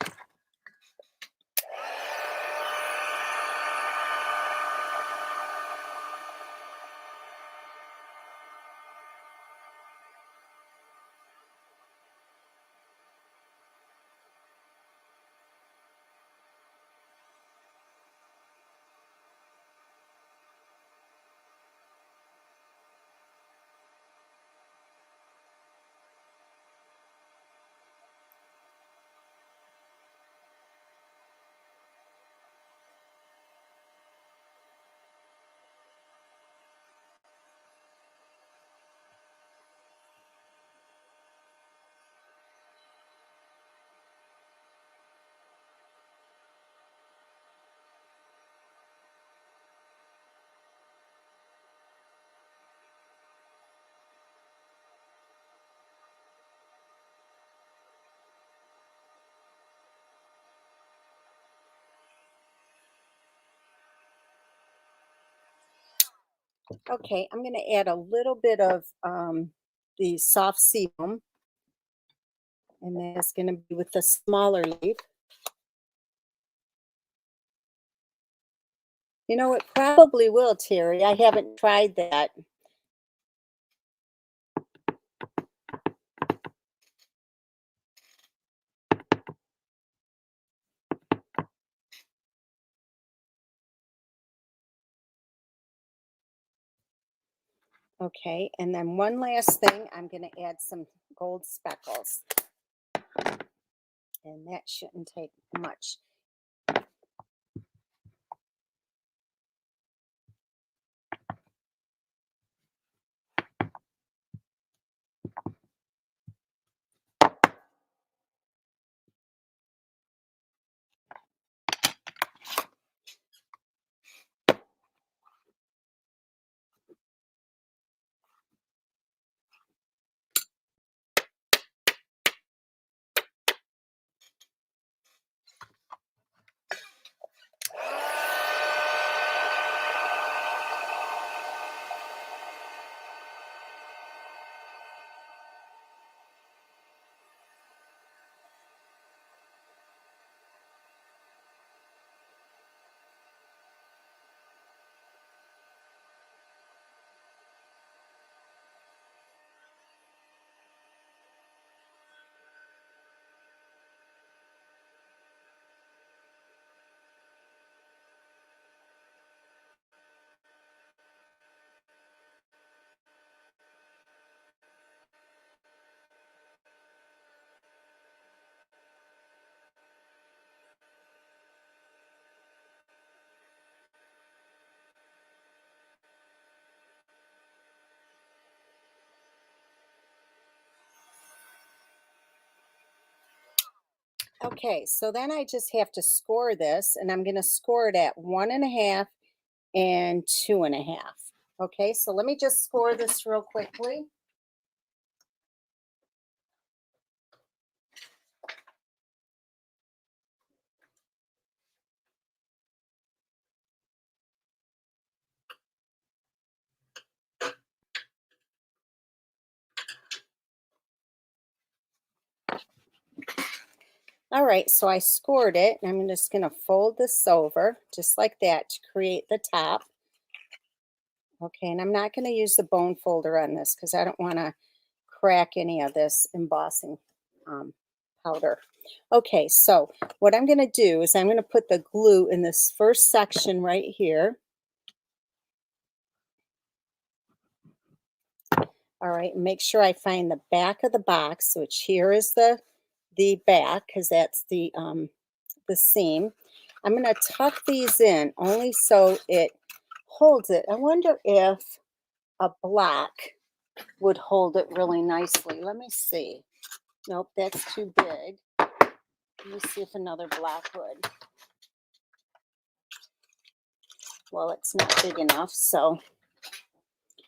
S1: Okay, I'm going to add a little bit of the soft seam And that's going to be with the smaller leaf. You know, it probably will, Terry. I haven't tried that. Okay, and then one last thing, I'm going to add some gold speckles. And that shouldn't take much. Okay, so then I just have to score this, and I'm going to score it at 1.5 and 2.5. Okay, so let me just score this real quickly. All right, so I scored it, and I'm just going to fold this over just like that to create the top. Okay, and I'm not going to use the bone folder on this because I don't want to crack any of this embossing powder. Okay, so what I'm going to do is I'm going to put the glue in this first section right here. All right, make sure I find the back of the box, which here is the back because that's the seam. I'm going to tuck these in only so it holds it. I wonder if a black would hold it really nicely. Let me see. Nope, that's too big. Let me see if another black would. Well, it's not big enough, so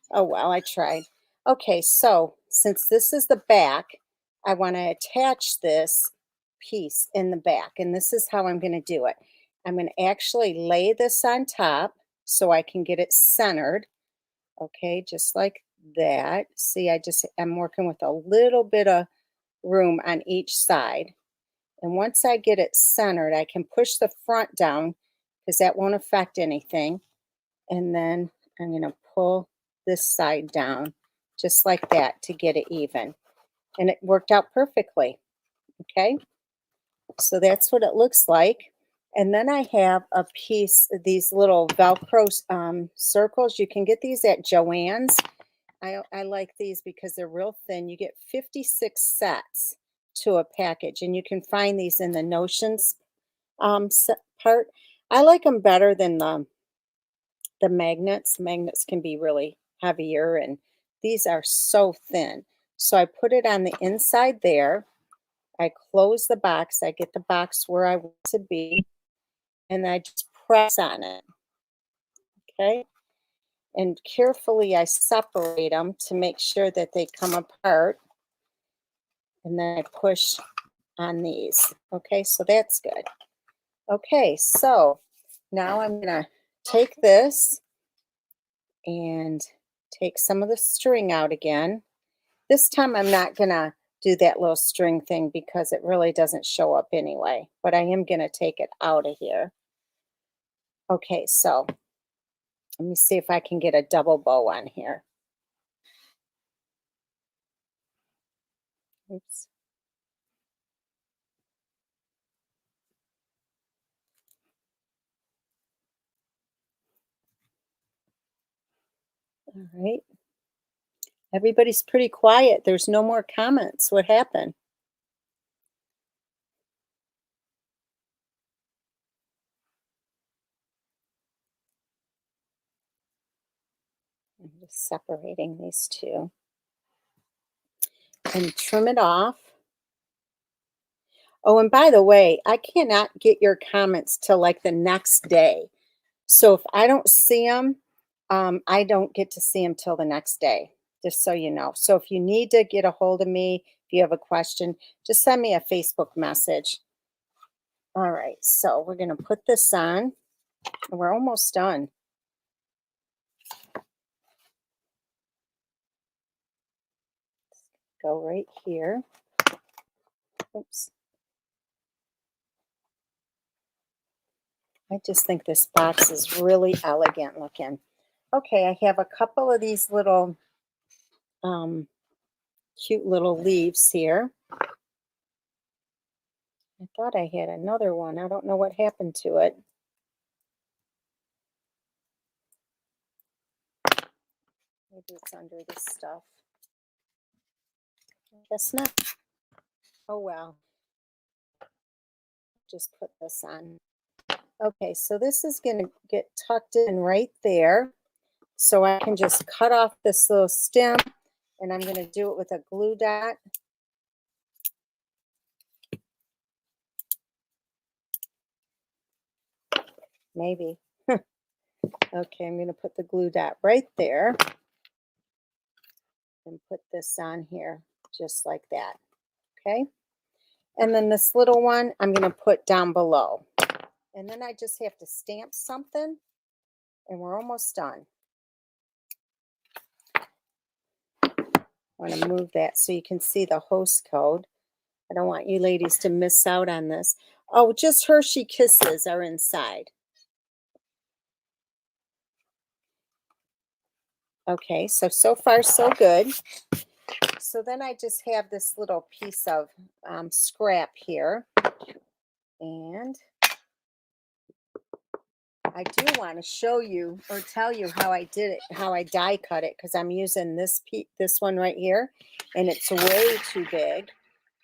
S1: oh well, I tried. Okay, so since this is the back, I want to attach this piece in the back, and this is how I'm going to do it. I'm going to actually lay this on top so I can get it centered. Okay, just like that. See, I'm working with a little bit of room on each side. And once I get it centered, I can push the front down because that won't affect anything. And then I'm going to pull this side down just like that to get it even. And it worked out perfectly. Okay, so that's what it looks like. And then I have a piece of these little Velcro circles. You can get these at Joann's. I like these because they're real thin. You get 56 sets to a package, and you can find these in the Notions part. I like them better than the magnets. Magnets can be really heavier, and these are so thin. So I put it on the inside there. I close the box. I get the box where I want to be, and I just press on it. Okay. And carefully I separate them to make sure that they come apart. And then I push on these. Okay, so that's good. Okay, so now I'm going to take this and take some of the string out again. This time I'm not going to do that little string thing because it really doesn't show up anyway. But I am going to take it out of here. Okay, so let me see if I can get a double bow on here. Oops. All right. Everybody's pretty quiet. There's no more comments. What happened? I'm just separating these two. And trim it off. Oh, and by the way, I cannot get your comments till like the next day. So if I don't see them, I don't get to see them till the next day, just so you know. So if you need to get a hold of me, if you have a question, just send me a Facebook message. All right, so we're going to put this on. We're almost done. Go right here. Oops. I just think this box is really elegant looking. Okay, I have a couple of these little cute little leaves here. I thought I had another one. I don't know what happened to it. Maybe it's under this stuff. I guess not. Oh well. Just put this on. Okay, so this is going to get tucked in right there. So I can just cut off this little stem, and I'm going to do it with a glue dot. Maybe. Okay, I'm going to put the glue dot right there and put this on here just like that. Okay. And then this little one I'm going to put down below. And then I just have to stamp something, and we're almost done. I want to move that so you can see the host code. I don't want you ladies to miss out on this. Oh, just Hershey Kisses are inside. Okay, so far so good. So then I just have this little piece of scrap here. And I do want to show you or tell you how I did it, how I die cut it, because I'm using this one right here, and it's way too big.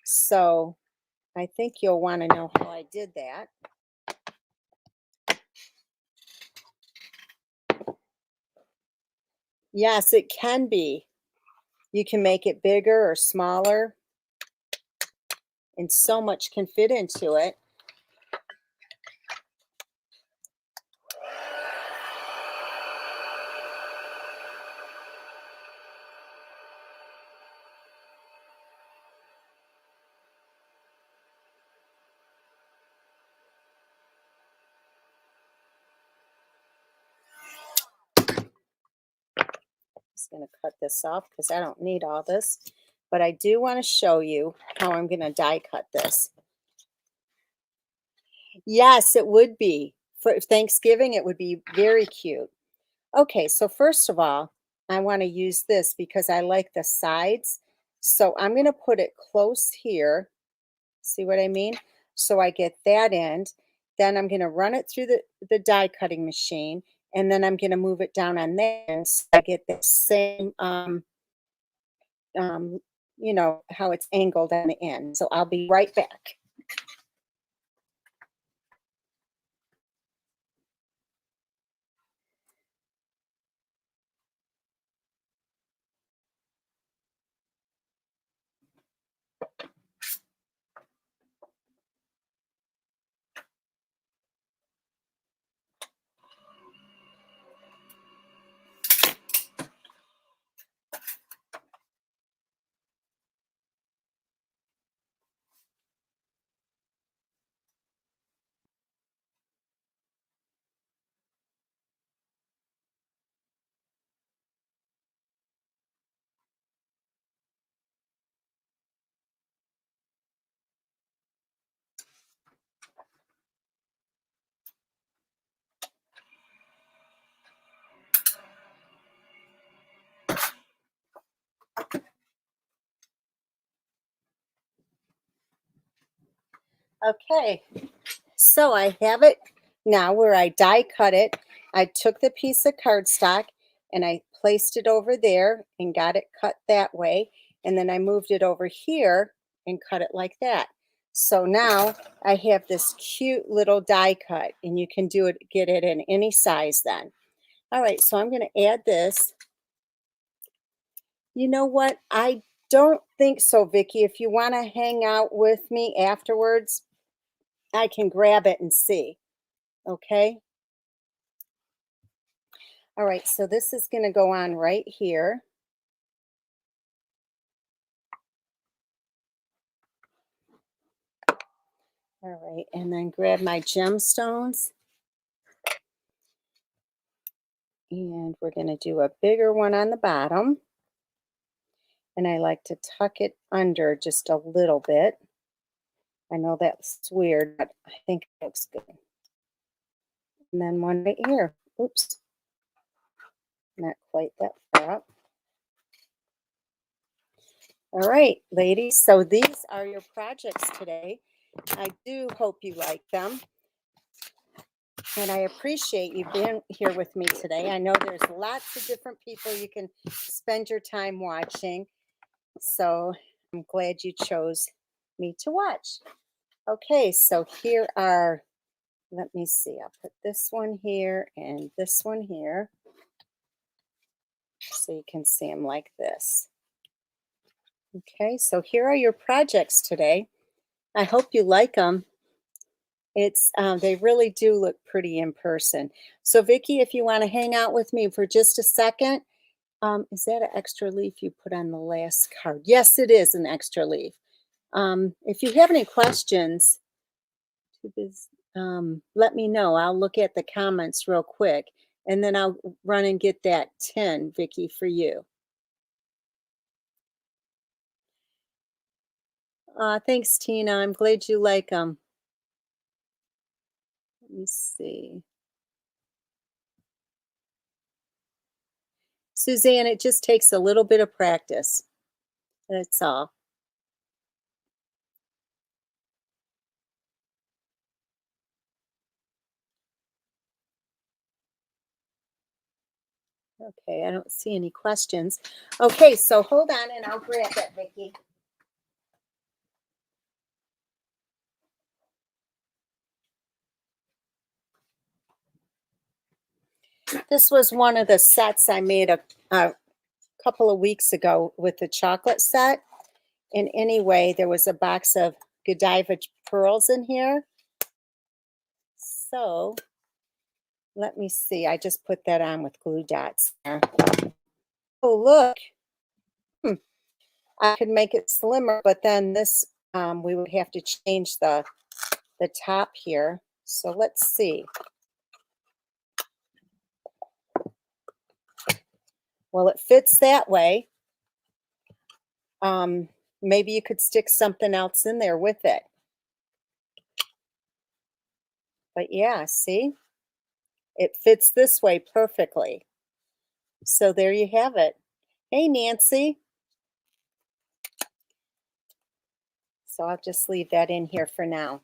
S1: So I think you'll want to know how I did that. Yes, it can be. You can make it bigger or smaller, and so much can fit into it. Just going to cut this off because I don't need all this, but I do want to show you how I'm going to die cut this. Yes, it would be. For Thanksgiving, it would be very cute. Okay, so first of all, I want to use this because I like the sides. So I'm going to put it close here. See what I mean? So I get that end. Then I'm going to run it through the die cutting machine. And then I'm going to move it down on there. And so I get the same, you know, how it's angled on the end. So I'll be right back. Okay, so I have it now where I die cut it. I took the piece of cardstock and I placed it over there and got it cut that way. And then I moved it over here and cut it like that. So now I have this cute little die cut, and you can do it, get it in any size then. All right, so I'm going to add this. You know what? I don't think so, Vicki. If you want to hang out with me afterwards, I can grab it and see. Okay. All right, so this is going to go on right here. All right, and then grab my gemstones. And we're going to do a bigger one on the bottom. And I like to tuck it under just a little bit. I know that's weird, but I think it looks good. And then one right here. Oops. Not quite that far up. All right, ladies. So these are your projects today. I do hope you like them. And I appreciate you being here with me today. I know there's lots of different people you can spend your time watching. So I'm glad you chose me to watch. Okay, so here are, let me see, I'll put this one here and this one here. So you can see them like this. Okay, so here are your projects today. I hope you like them. They really do look pretty in person. So Vicki, if you want to hang out with me for just a second, is that an extra leaf you put on the last card? Yes, it is an extra leaf. If you have any questions, let me know. I'll look at the comments real quick, and then I'll run and get that tin, Vicki, for you. Thanks, Tina. I'm glad you like them. Let me see. Suzanne, it just takes a little bit of practice. That's all. Okay, I don't see any questions. Okay, so hold on and I'll grab that, Vicki. This was one of the sets I made a couple of weeks ago with the chocolate set. And anyway, there was a box of Godiva pearls in here. So let me see. I just put that on with glue dots there. Oh, look. I could make it slimmer, but then this, we would have to change the top here. So let's see. Well, it fits that way. Maybe you could stick something else in there with it. But yeah, see? It fits this way perfectly. So there you have it. Hey, Nancy. So I'll just leave that in here for now.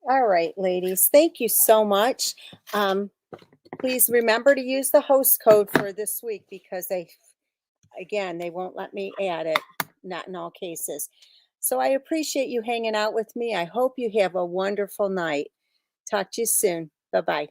S1: All right, ladies, thank you so much. Please remember to use the host code for this week because they won't let me add it, not in all cases. So I appreciate you hanging out with me. I hope you have a wonderful night. Talk to you soon. Bye-bye.